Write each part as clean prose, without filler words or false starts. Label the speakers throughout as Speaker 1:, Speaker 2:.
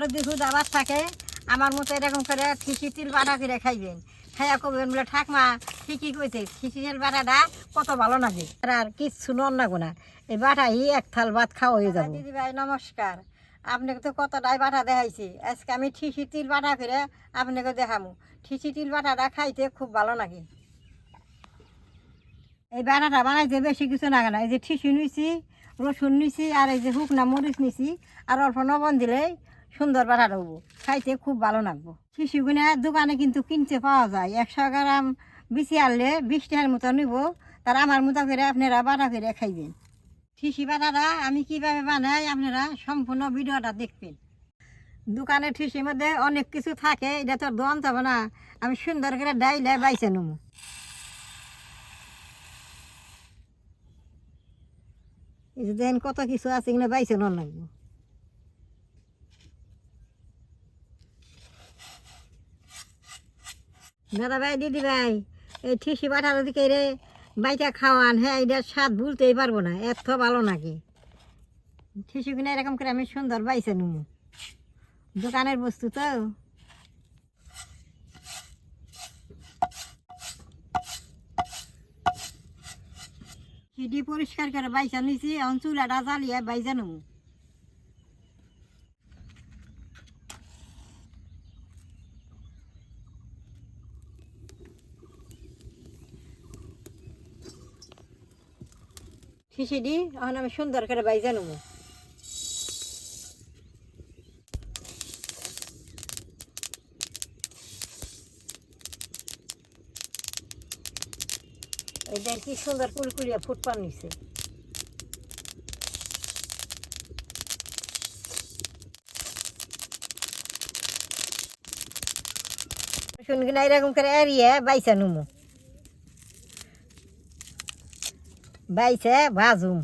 Speaker 1: ঘরে দুধ আবার থাকে আমার মতো এরকম করে খিচি তিল বাটা করে খাইবেন, খাইয়া কবেন বলে ঠাকমা ঠিকই কইছে খিচি তিল বাটাটা কত ভালো লাগে। আর কিচ্ছু নন্নাগো না, এই বাটাই এক থাল ভাত খাওয়া হয়ে যাবে। দিদি ভাই নমস্কার, আপনাকে তো কতটাই বাটা দেখাইছি, আজকে আমি ঠিসি তিল বাটা করে আপনাকে দেখামু। ঠিসি তিল বাটাটা খাইতে খুব ভালো লাগে। এই বাটাটা বানাইতে বেশি কিছু লাগে না, এই যে ঠিসি নিছি, রসুন নিছি, আর এই যে শুকনা মরিচ নিছি, আর অল্প লবণ দিলেই সুন্দর বাটাটা হবো, খাইতে খুব ভালো লাগবো। ঠিসিগুলো দোকানে কিন্তু কিনতে পাওয়া যায়, 100 গ্রাম বিচি আনলে 20 টাকার মতো নিব। তার আমার মতো করে আপনারা বাটা করে খাইবেন। ঠিসি বাটাটা আমি কীভাবে বানাই আপনারা সম্পূর্ণ ভিডিওটা দেখবেন। দোকানের ঠিসির মধ্যে অনেক কিছু থাকে, এটা তো দোয়ান যাবে না, আমি সুন্দর করে ডাইলে বাইছে নেবো। এই যে দেখেন কত কিছু আছে, এগুলো বাইছে নন লাগবো। দাদা ভাই দিদি ভাই, এই ঠিসি বাটার দিকে রে বাইটা খাওয়ান, হ্যাঁ এটার স্বাদ ভুলতেই পারবো না, এত ভালো নাকি। ঠিসি কিনে এরকম করে আমি সুন্দর বাইছে নেব, দোকানের বস্তু তো। সিডি পরিষ্কার করে বাইসা নিছি, এখন চুলাটা জ্বালিয়ে বাইজা নেব। খিচুড়ি এখন আমি সুন্দর করে বাইজা নেব। এটা কি সুন্দর কুলকুলিয়া ফুটপান নিচ্ছে। শুনকিনা এরকম করে এড়িয়ে বাইসা নেব, বাইছে ভাজুম।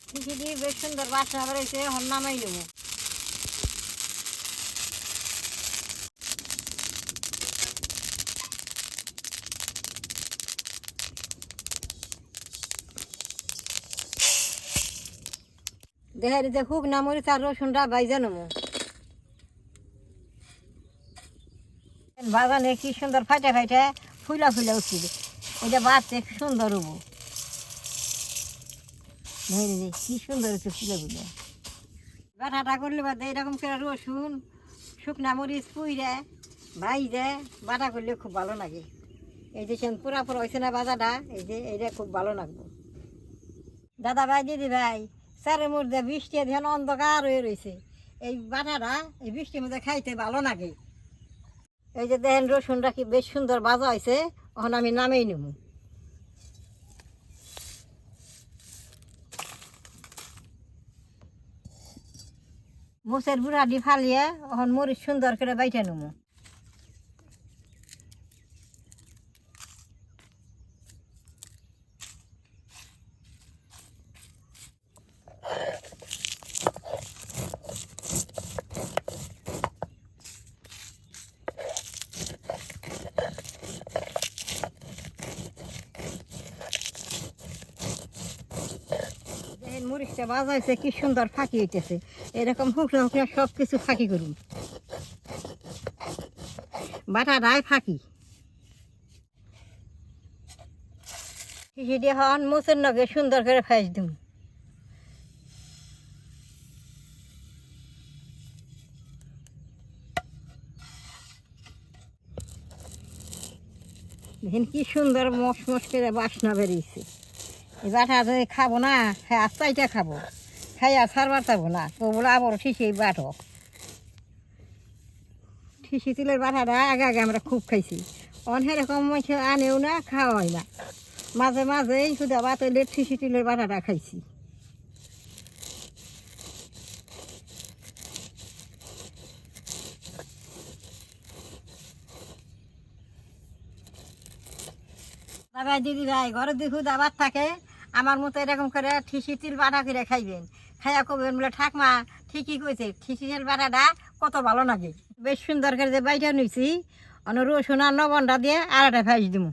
Speaker 1: খিচুড়ি বেশ সুন্দর বাসনা বেরোইছে, এখন নামাই নেব। দেখে যে খুব না মরিচ আর রসুনটা বাইজা নেব। বাগানে কি সুন্দর ফাইটে ফাইটে ফুলা ফুলা উঠছিল, এটা বাড়তে সুন্দর হবো। কি সুন্দর হচ্ছে ফুলে ফুলে। বাটাটা করলে বাদে এরকম করে রসুন শুকনা মরিচ পুইরে ভাইজে বাটা করলে খুব ভালো লাগে। এই যে পুরা পুরা হয়েছে না বাজাটা, এই যে এইটা খুব ভালো লাগবে। দাদা ভাই দিদি ভাই, চারের মধ্যে বৃষ্টি ধ্যান অন্ধকার হয়ে রয়েছে, এই বাটাটা এই বৃষ্টির মধ্যে খাইতে ভালো লাগে। এই যে দেখেন রসুনটা কি বেশ সুন্দর ভাজা হয়েছে, এখন আমি নামেই নেব। মোচের বুড়াটি ফালিয়ে এখন মরিচ সুন্দর করে বাইটে নেব। মরিচটা ভাজা হয়েছে, কি সুন্দর ফাঁকি হইতেছে, এরকম হুকরা হুকরা সব কিছু ফাঁকি করুন, বাটাটাই ফাঁকি। সেটি এখন মোচের নগে সুন্দর করে ফাঁস দিন। দেখেন কি সুন্দর মশ মশ করে বাসনা বেরিয়েছে। এই বাটা খাবো না, হ্যাঁ আস্তাইটা খাবো, খাই আর সারবার চাবো না, তো বলে আবার ঠিসি বাটো। ঠিসি তিলের বাটাটা আগে আগে আমরা খুব খাইছি, অনেক রকম আনেও না, খাওয়া হয় না। মাঝে মাঝেই শুধু ভাত হইলে ঠিসি তিলের বাটাটা খাইছি। দাদা দিদি ভাই, ঘরে দুধ আবার থাকে আমার মতো এরকম করে ঠিসি তিল বাটা করে খাইবেন, খাইয়া কবেন বলে ঠাকমা ঠিকই কইছে ঠিসি তিল বাটাটা কত ভালো লাগে। বেশ সুন্দর করে যে বাইটা নিয়েছি, রসুন আর লবণটা দিয়ে আর একটা ফাইস দিব।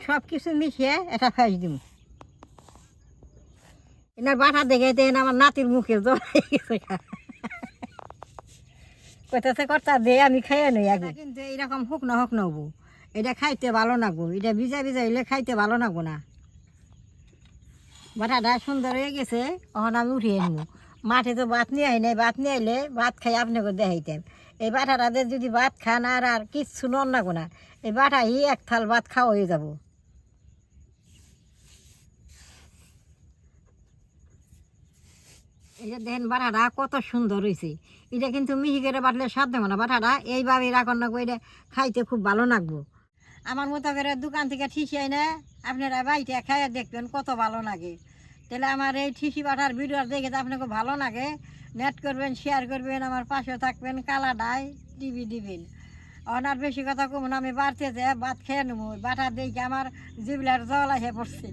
Speaker 1: সব কিছু মিশিয়ে এটা ফাইস দিব। এনার বাটা দেখে দেন আমার নাতির মুখে জল হয়ে গেছে। কইতেছে কর্তা দে আমি খাইয়ে নই আগে। কিন্তু এইরকম শুকনো শুকনো হবো, এটা খাইতে ভালো লাগবো। এটা ভিজা ভিজা হইলে খাইতে ভালো লাগবো না। বাটাটা সুন্দর হয়ে গেছে, এখন আমি উঠিয়ে নিব। মাঠে তো ভাত নিয়ে আই নাই, ভাত নিয়ে আইলে ভাত খাই আপনাকে দেখাইতেন। এই বাটাটাতে যদি ভাত খান আর কিচ্ছু নন লাগবো না, এই বাটাই এক থাল ভাত খাওয়া হয়ে যাব। এই যে দেখেন বাটাটা কত সুন্দর হয়েছে। এটা কিন্তু মিহি করে বাটলে স্বাদ দেবো না। বাটাটা এইভাবে রাখুন না, এটা খাইতে খুব ভালো লাগবো। আমার মতো করে দোকান থেকে ঠিসি না, আপনারা বাড়িতে খাইয়ে দেখবেন কত ভালো লাগে। তাহলে আমার এই ঠিসি বাটার ভিডিও দেখে তো আপনাকে ভালো লাগে, নেট করবেন, শেয়ার করবেন, আমার পাশে থাকবেন, কালাডাই টিভি দিবেন। আর বেশি কথা কমন আমি বাড়তে যে ভাত খেয়ে নেবো, বাটার দেখে আমার জিবলার জল এসে পড়ছে।